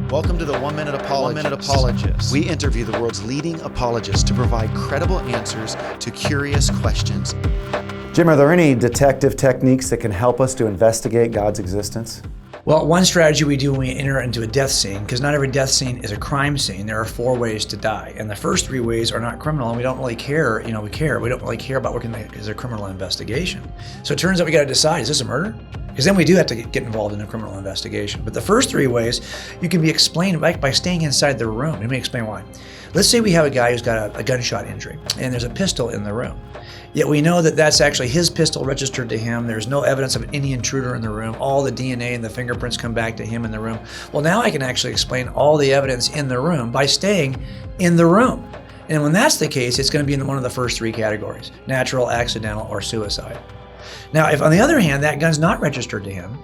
Welcome to the 1 Minute Apologist. We interview the world's leading apologists to provide credible answers to curious questions. Jim, are there any detective techniques that can help us to investigate God's existence? Well, one strategy we do when we enter into a death scene, because not every death scene is a crime scene, there are 4 ways to die. And the first 3 ways are not criminal, and we don't really care. We don't really care about working as a criminal investigation. So it turns out we got to decide, is this a murder? Because then we do have to get involved in a criminal investigation. But the first 3 ways, you can be explained by staying inside the room. Let me explain why. Let's say we have a guy who's got a gunshot injury, and there's a pistol in the room. Yet we know that that's actually his pistol registered to him. There's no evidence of any intruder in the room. All the DNA and the fingerprints come back to him in the room. Well, now I can actually explain all the evidence in the room by staying in the room. And when that's the case, it's going to be in one of the first 3 categories: natural, accidental, or suicide. Now, if on the other hand, that gun's not registered to him,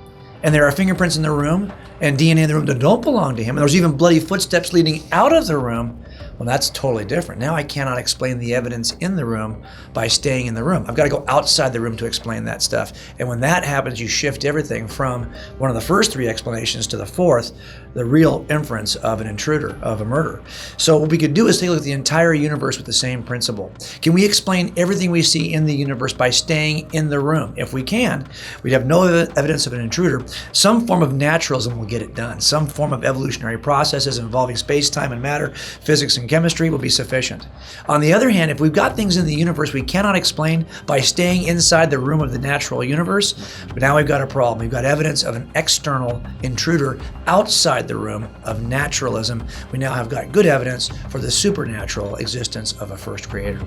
and there are fingerprints in the room and DNA in the room that don't belong to him, and there's even bloody footsteps leading out of the room, well, that's totally different. Now I cannot explain the evidence in the room by staying in the room. I've got to go outside the room to explain that stuff. And when that happens, you shift everything from one of the first 3 explanations to the 4th, the real inference of an intruder, of a murder. So what we could do is take a look at the entire universe with the same principle. Can we explain everything we see in the universe by staying in the room? If we can, we'd have no evidence of an intruder. Some form of naturalism will get it done. Some form of evolutionary processes involving space, time, and matter, physics, and chemistry will be sufficient. On the other hand, if we've got things in the universe we cannot explain by staying inside the room of the natural universe, but now we've got a problem. We've got evidence of an external intruder outside the room of naturalism. We now have got good evidence for the supernatural existence of a first creator.